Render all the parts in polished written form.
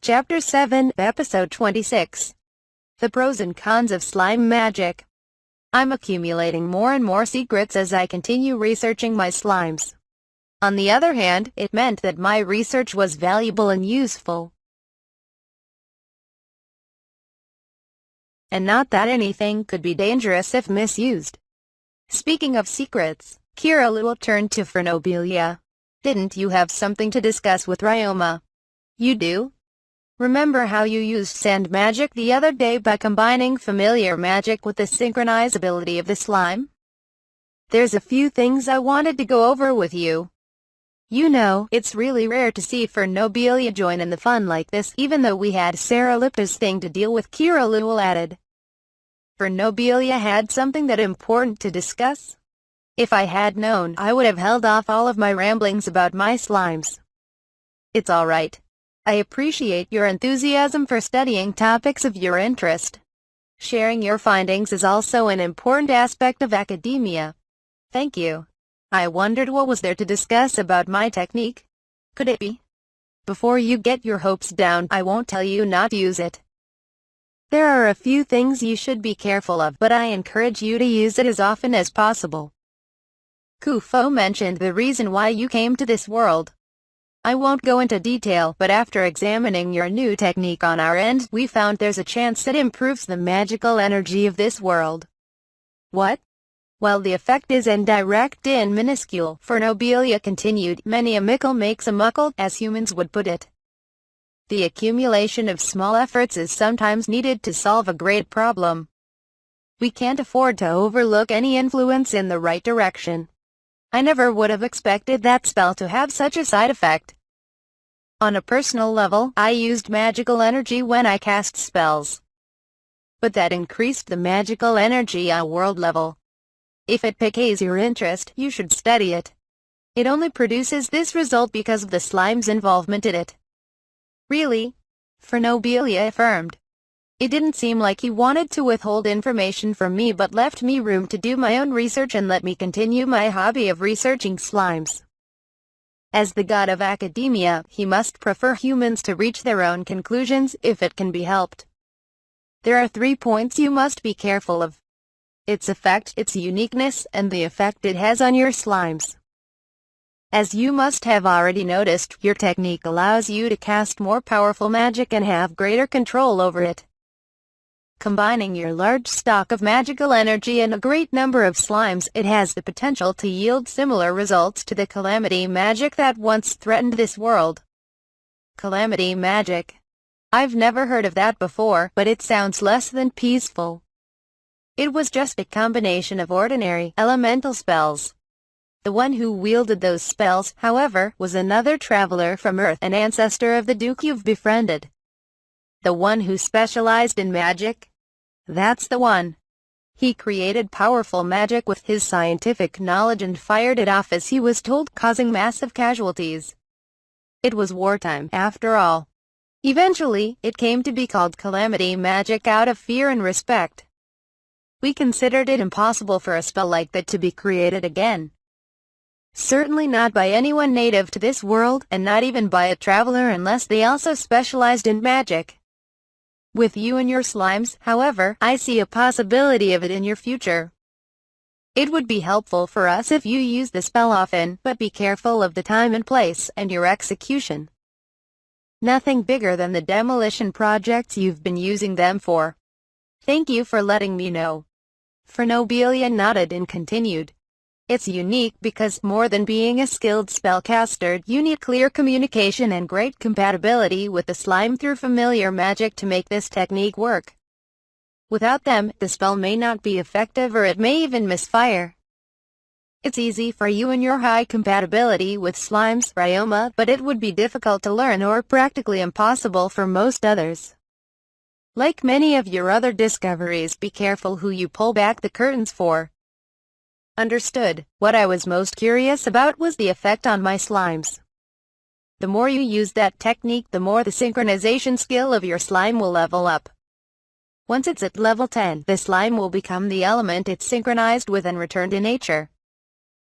Chapter 7, Episode 26. The Pros and Cons of Slime Magic. I'm accumulating more and more secrets as I continue researching my slimes. On the other hand, it meant that my research was valuable and useful. And not that anything could be dangerous if misused. Speaking of secrets, Kiralul turned to Fernobelia. Didn't you have something to discuss with Ryoma? You do? Remember how you used sand magic the other day by combining familiar magic with the synchronizability of the slime? There's a few things I wanted to go over with you. You know, it's really rare to see Fernobelia join in the fun like this, even though we had Seralipta's thing to deal with. Kiralul added. Fernobelia had something that important to discuss? If I had known, I would have held off all of my ramblings about my slimes. It's alright. I appreciate your enthusiasm for studying topics of your interest. Sharing your findings is also an important aspect of academia. Thank you. I wondered what was there to discuss about my technique. Could it be? Before you get your hopes down, I won't tell you not to use it. There are a few things you should be careful of, but I encourage you to use it as often as possible. Kufo mentioned the reason why you came to this world. I won't go into detail, but after examining your new technique on our end, we found there's a chance it improves the magical energy of this world. What? Well, the effect is indirect and minuscule, Fernobelia continued. Many a mickle makes a muckle, as humans would put it. The accumulation of small efforts is sometimes needed to solve a great problem. We can't afford to overlook any influence in the right direction. I never would have expected that spell to have such a side effect. On a personal level, I used magical energy when I cast spells. But that increased the magical energy on world level. If it piques your interest, you should study it. It only produces this result because of the slime's involvement in it. Really? Fernobelia affirmed. It didn't seem like he wanted to withhold information from me but left me room to do my own research and let me continue my hobby of researching slimes. As the god of academia, he must prefer humans to reach their own conclusions if it can be helped. There are 3 points you must be careful of. Its effect, its uniqueness, and the effect it has on your slimes. As you must have already noticed, your technique allows you to cast more powerful magic and have greater control over it. Combining your large stock of magical energy and a great number of slimes, it has the potential to yield similar results to the calamity magic that once threatened this world. Calamity magic. I've never heard of that before, but it sounds less than peaceful. It was just a combination of ordinary, elemental spells. The one who wielded those spells, however, was another traveler from Earth, an ancestor of the Duke you've befriended. The one who specialized in magic? That's the one. He created powerful magic with his scientific knowledge and fired it off as he was told, causing massive casualties. It was wartime, after all. Eventually, it came to be called calamity magic out of fear and respect. We considered it impossible for a spell like that to be created again. Certainly not by anyone native to this world, and not even by a traveler unless they also specialized in magic. With you and your slimes, however, I see a possibility of it in your future. It would be helpful for us if you use the spell often, but be careful of the time and place, and your execution. Nothing bigger than the demolition projects you've been using them for. Thank you for letting me know. Fernobelia nodded and continued. It's unique because, more than being a skilled spellcaster, you need clear communication and great compatibility with the slime through familiar magic to make this technique work. Without them, the spell may not be effective or it may even misfire. It's easy for you and your high compatibility with slimes, Ryoma, but it would be difficult to learn or practically impossible for most others. Like many of your other discoveries, be careful who you pull back the curtains for. Understood. What I was most curious about was the effect on my slimes. The more you use that technique, the more the synchronization skill of your slime will level up. Once it's at level 10, the slime will become the element it's synchronized with and return to nature.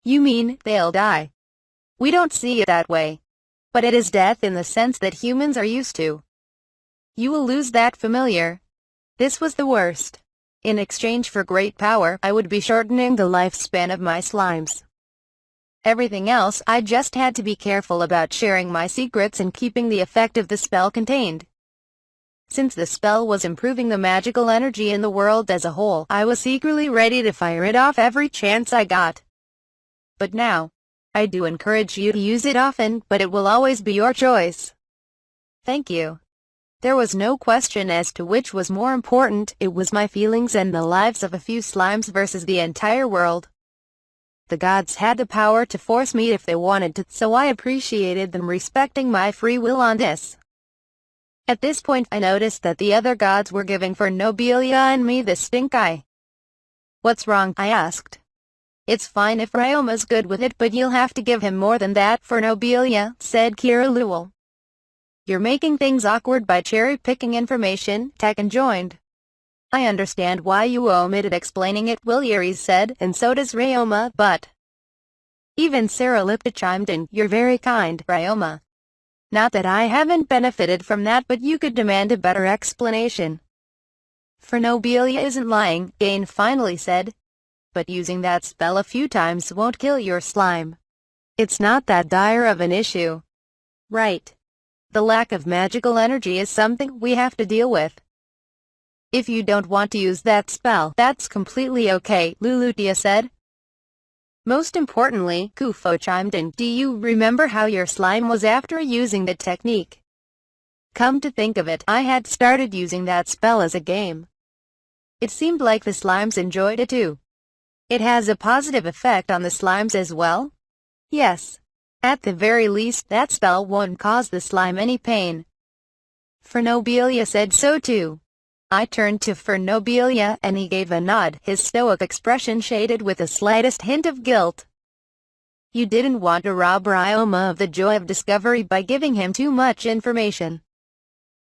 You mean, they'll die? We don't see it that way. But it is death in the sense that humans are used to. You will lose that familiar. This was the worst. In exchange for great power, I would be shortening the lifespan of my slimes. Everything else, I just had to be careful about sharing my secrets and keeping the effect of the spell contained. Since the spell was improving the magical energy in the world as a whole, I was secretly ready to fire it off every chance I got. But now, I do encourage you to use it often, but it will always be your choice. Thank you. There was no question as to which was more important. It was my feelings and the lives of a few slimes versus the entire world. The gods had the power to force me if they wanted to, so I appreciated them respecting my free will on this. At this point I noticed that the other gods were giving for Nobilia and me the stink eye. What's wrong? I asked. It's fine if Ryoma's good with it, but you'll have to give him more than that for Nobilia, said Kira. You're making things awkward by cherry-picking information, Tekken joined. I understand why you omitted explaining it, Wilyaries said, and so does Ryoma, but... Even Saralipta chimed in, you're very kind, Ryoma. Not that I haven't benefited from that, but you could demand a better explanation. For Nobilia isn't lying, Gain finally said. But using that spell a few times won't kill your slime. It's not that dire of an issue. Right. The lack of magical energy is something we have to deal with. If you don't want to use that spell, that's completely okay, Lulutia said. Most importantly, Kufo chimed in, do you remember how your slime was after using the technique? Come to think of it, I had started using that spell as a game. It seemed like the slimes enjoyed it too. It has a positive effect on the slimes as well? Yes. At the very least, that spell won't cause the slime any pain. Fernobilia said so too. I turned to Fernobilia and he gave a nod, his stoic expression shaded with the slightest hint of guilt. You didn't want to rob Ryoma of the joy of discovery by giving him too much information.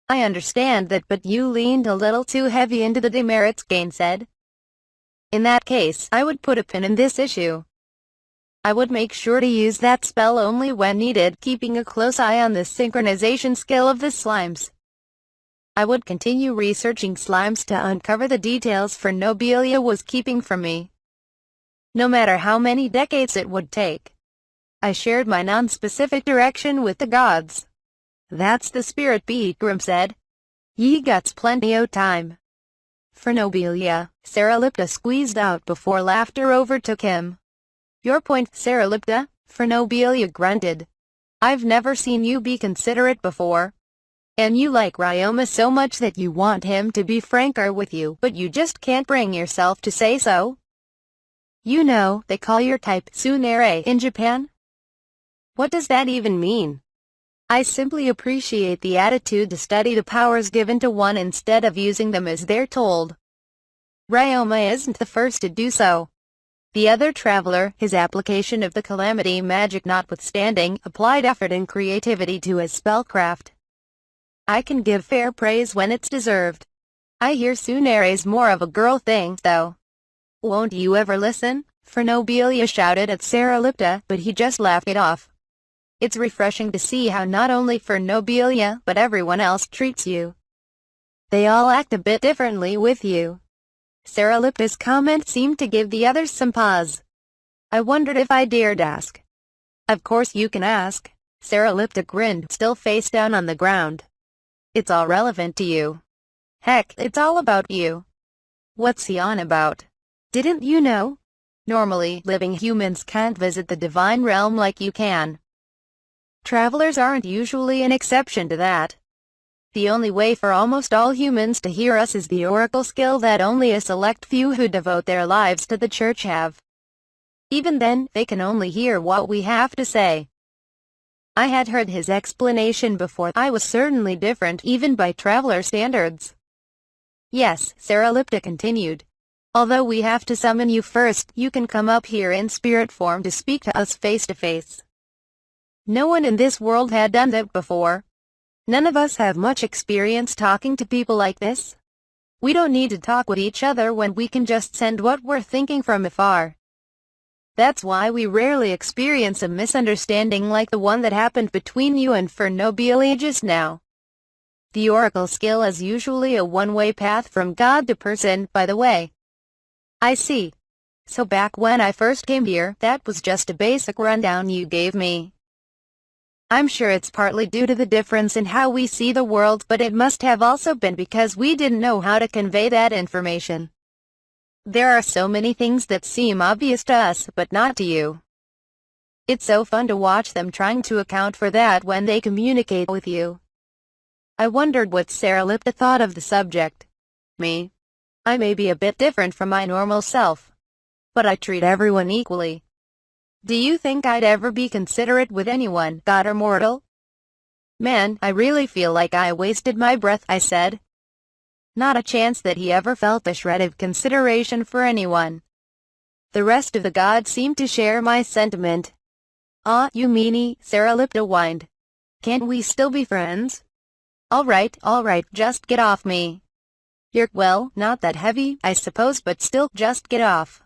I understand that, but you leaned a little too heavy into the demerits, Gain said. In that case, I would put a pin in this issue. I would make sure to use that spell only when needed, keeping a close eye on the synchronization skill of the slimes. I would continue researching slimes to uncover the details Fernobilia was keeping from me. No matter how many decades it would take. I shared my non-specific direction with the gods. That's the spirit, Beakram said. Ye gots plenty o' time. Fernobilia, Saralipta squeezed out before laughter overtook him. Your point, Saralipta, Fernobilia grunted. I've never seen you be considerate before. And you like Ryoma so much that you want him to be franker with you, but you just can't bring yourself to say so. You know, they call your type tsundere in Japan? What does that even mean? I simply appreciate the attitude to study the powers given to one instead of using them as they're told. Ryoma isn't the first to do so. The other traveler, his application of the calamity magic notwithstanding, applied effort and creativity to his spellcraft. I can give fair praise when it's deserved. I hear Tsunere's more of a girl thing, though. Won't you ever listen? Fernobilia shouted at Saralipta, but he just laughed it off. It's refreshing to see how not only Fernobilia, but everyone else treats you. They all act a bit differently with you. Saralipta's comment seemed to give the others some pause. I wondered if I dared ask. Of course you can ask. Saralipta grinned, still face down on the ground. It's all relevant to you. Heck, it's all about you. What's he on about? Didn't you know? Normally, living humans can't visit the divine realm like you can. Travelers aren't usually an exception to that. The only way for almost all humans to hear us is the oracle skill that only a select few who devote their lives to the church have. Even then, they can only hear what we have to say. I had heard his explanation before. I was certainly different, even by traveler standards. Yes, Saralipta continued. Although we have to summon you first, you can come up here in spirit form to speak to us face to face. No one in this world had done that before. None of us have much experience talking to people like this. We don't need to talk with each other when we can just send what we're thinking from afar. That's why we rarely experience a misunderstanding like the one that happened between you and Fernobilia just now. The oracle skill is usually a one-way path from God to person, by the way. I see. So back when I first came here, that was just a basic rundown you gave me. I'm sure it's partly due to the difference in how we see the world, but it must have also been because we didn't know how to convey that information. There are so many things that seem obvious to us, but not to you. It's so fun to watch them trying to account for that when they communicate with you. I wondered what Sarah Lipta thought of the subject. Me? I may be a bit different from my normal self, but I treat everyone equally. Do you think I'd ever be considerate with anyone, god or mortal? Man, I really feel like I wasted my breath, I said. Not a chance that he ever felt a shred of consideration for anyone. The rest of the gods seemed to share my sentiment. Ah, you meanie, Sarah Lipta whined. Can't we still be friends? All right, just get off me. You're, well, not that heavy, I suppose, but still, just get off.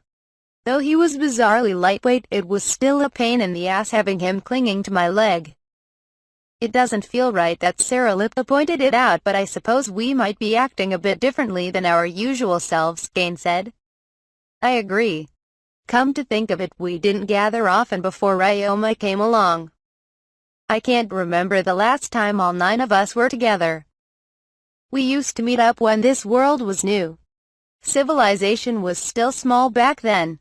Though he was bizarrely lightweight, it was still a pain in the ass having him clinging to my leg. It doesn't feel right that Sarah Lipta pointed it out, but I suppose we might be acting a bit differently than our usual selves, Gain said. I agree. Come to think of it, we didn't gather often before Ryoma came along. I can't remember the last time all 9 of us were together. We used to meet up when this world was new. Civilization was still small back then.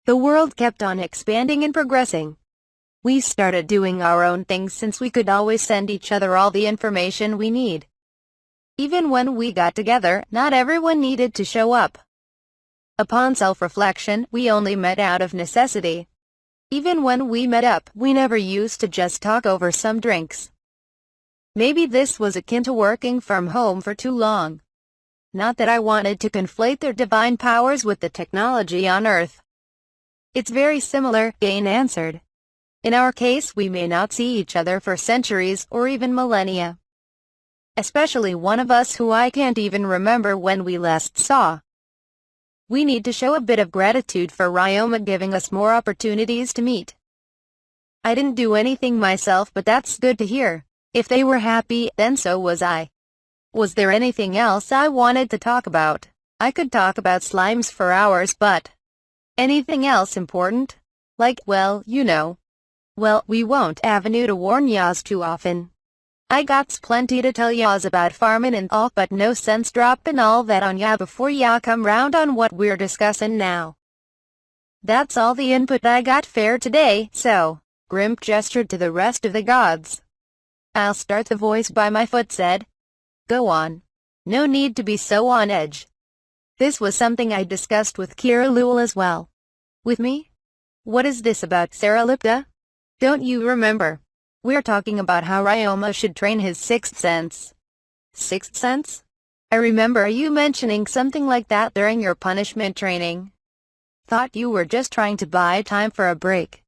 The world kept on expanding and progressing. We started doing our own things since we could always send each other all the information we need. Even when we got together, not everyone needed to show up. Upon self-reflection, we only met out of necessity. Even when we met up, we never used to just talk over some drinks. Maybe this was akin to working from home for too long. Not that I wanted to conflate their divine powers with the technology on Earth. It's very similar, Gain answered. In our case, we may not see each other for centuries or even millennia. Especially one of us who I can't even remember when we last saw. We need to show a bit of gratitude for Ryoma giving us more opportunities to meet. I didn't do anything myself, but that's good to hear. If they were happy, then so was I. Was there anything else I wanted to talk about? I could talk about slimes for hours, but anything else important? Like, well, you know. Well, we won't avenue to warn yas too often. I gots plenty to tell yas about farmin' and all, but no sense droppin' all that on ya before ya come round on what we're discussin' now. That's all the input I got fair today, so, Grimp gestured to the rest of the gods. I'll start the voice by my foot said. Go on. No need to be so on edge. This was something I discussed with Kira Lul as well. With me? What is this about Sarah Lipta? Don't you remember? We're talking about how Ryoma should train his sixth sense. Sixth sense? I remember you mentioning something like that during your punishment training. Thought you were just trying to buy time for a break.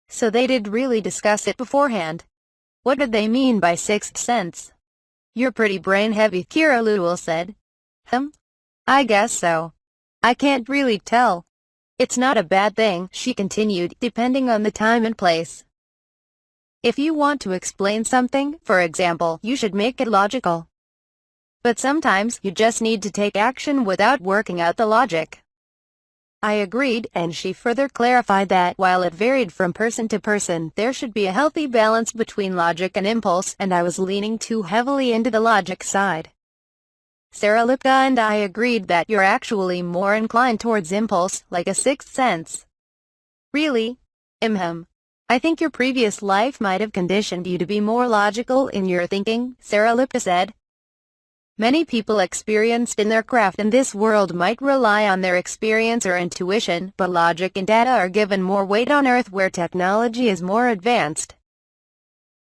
So they did really discuss it beforehand. What did they mean by sixth sense? You're pretty brain-heavy, Kira Lul said. I guess so. I can't really tell. It's not a bad thing, she continued, depending on the time and place. If you want to explain something, for example, you should make it logical. But sometimes, you just need to take action without working out the logic. I agreed, and she further clarified that, while it varied from person to person, there should be a healthy balance between logic and impulse, and I was leaning too heavily into the logic side. Sarah Lipta and I agreed that you're actually more inclined towards impulse, like a sixth sense. Really? I think your previous life might have conditioned you to be more logical in your thinking, Sarah Lipta said. Many people experienced in their craft in this world might rely on their experience or intuition, but logic and data are given more weight on Earth where technology is more advanced.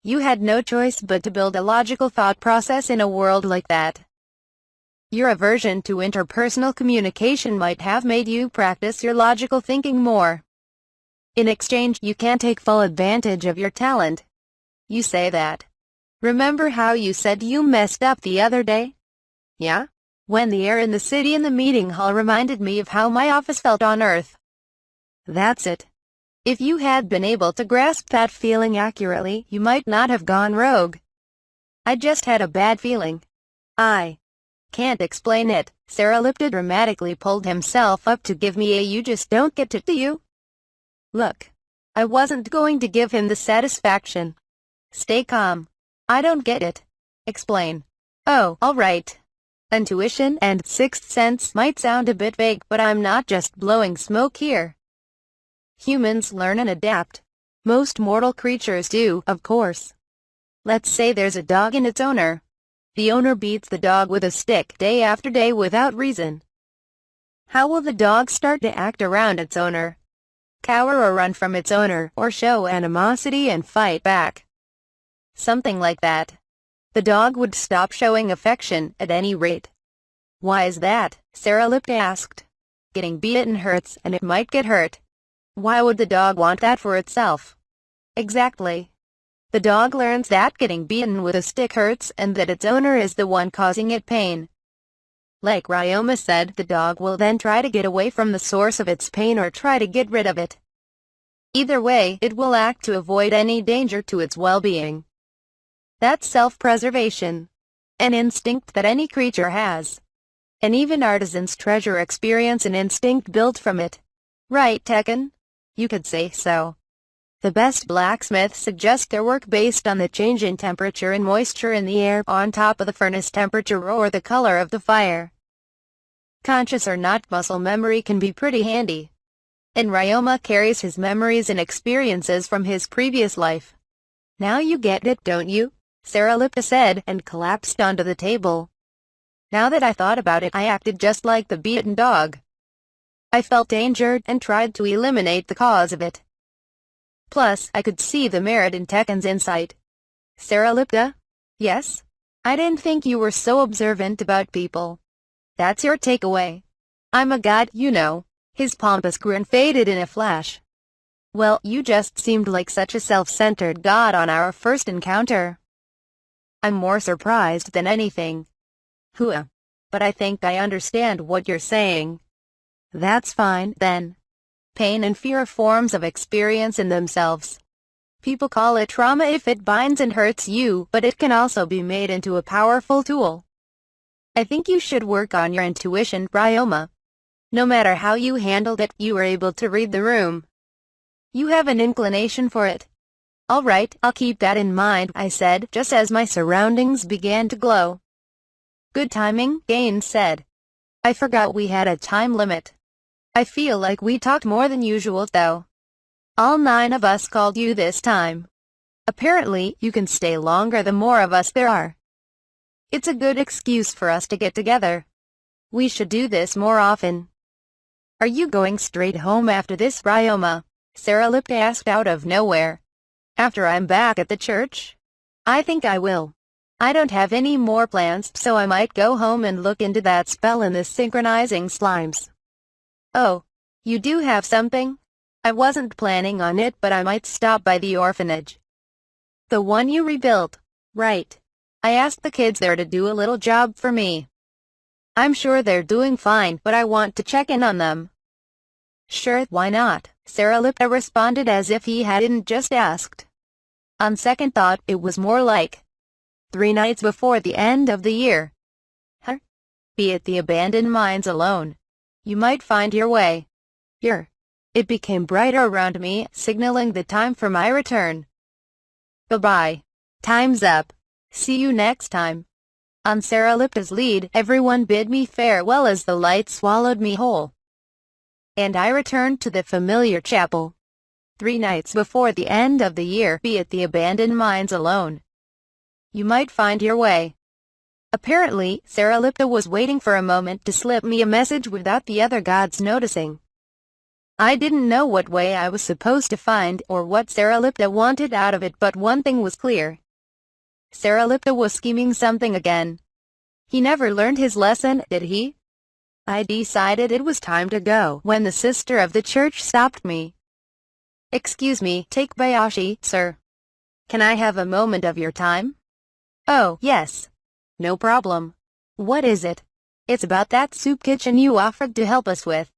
You had no choice but to build a logical thought process in a world like that. Your aversion to interpersonal communication might have made you practice your logical thinking more. In exchange, you can't take full advantage of your talent. You say that. Remember how you said you messed up the other day? Yeah? When the air in the city and the meeting hall reminded me of how my office felt on Earth. That's it. If you had been able to grasp that feeling accurately, you might not have gone rogue. I just had a bad feeling. I can't explain it. Saralipta dramatically pulled himself up to give me a "you just don't get it, do you?" look. I wasn't going to give him the satisfaction. Stay calm. I don't get it. Explain. Oh, alright. Intuition and sixth sense might sound a bit vague, but I'm not just blowing smoke here. Humans learn and adapt. Most mortal creatures do, of course. Let's say there's a dog and its owner. The owner beats the dog with a stick day after day without reason. How will the dog start to act around its owner? Cower or run from its owner, or show animosity and fight back? Something like that. The dog would stop showing affection, at any rate. Why is that? Saralipta asked. Getting beaten hurts, and it might get hurt. Why would the dog want that for itself? Exactly. The dog learns that getting beaten with a stick hurts and that its owner is the one causing it pain. Like Ryoma said, the dog will then try to get away from the source of its pain or try to get rid of it. Either way, it will act to avoid any danger to its well-being. That's self-preservation. An instinct that any creature has. And even artisans treasure experience and instinct built from it. Right, Tekken? You could say so. The best blacksmiths suggest their work based on the change in temperature and moisture in the air on top of the furnace temperature or the color of the fire. Conscious or not, muscle memory can be pretty handy. And Ryoma carries his memories and experiences from his previous life. Now you get it, don't you? Saralipta said and collapsed onto the table. Now that I thought about it, I acted just like the beaten dog. I felt injured and tried to eliminate the cause of it. Plus, I could see the merit in Tekken's insight. Saralipta? Yes? I didn't think you were so observant about people. That's your takeaway. I'm a god, you know. His pompous grin faded in a flash. Well, you just seemed like such a self-centered god on our first encounter. I'm more surprised than anything. Hua. But I think I understand what you're saying. That's fine, then. Pain and fear are forms of experience in themselves. People call it trauma if it binds and hurts you, but it can also be made into a powerful tool. I think you should work on your intuition, Ryoma. No matter how you handled it, you were able to read the room. You have an inclination for it. All right, I'll keep that in mind, I said, just as my surroundings began to glow. Good timing, Gaines said. I forgot we had a time limit. I feel like we talked more than usual, though. All 9 of us called you this time. Apparently, you can stay longer the more of us there are. It's a good excuse for us to get together. We should do this more often. Are you going straight home after this, Ryoma? Saralipta asked out of nowhere. After I'm back at the church? I think I will. I don't have any more plans, so I might go home and look into that spell in the synchronizing slimes. Oh, you do have something? I wasn't planning on it, but I might stop by the orphanage. The one you rebuilt, right? I asked the kids there to do a little job for me. I'm sure they're doing fine, but I want to check in on them. Sure, why not? Saralipta responded as if he hadn't just asked. On second thought, it was more like 3 nights before the end of the year. Huh? Be at the abandoned mines alone. You might find your way. Here. It became brighter around me, signaling the time for my return. Bye-bye. Time's up. See you next time. On Saralipta's lead, everyone bid me farewell as the light swallowed me whole. And I returned to the familiar chapel. 3 nights before the end of the year, be at the abandoned mines alone. You might find your way. Apparently, Saralipta was waiting for a moment to slip me a message without the other gods noticing. I didn't know what way I was supposed to find or what Saralipta wanted out of it, but one thing was clear. Saralipta was scheming something again. He never learned his lesson, did he? I decided it was time to go when the sister of the church stopped me. Excuse me, Takebayashi, sir. Can I have a moment of your time? Oh, yes. No problem. What is it? It's about that soup kitchen you offered to help us with.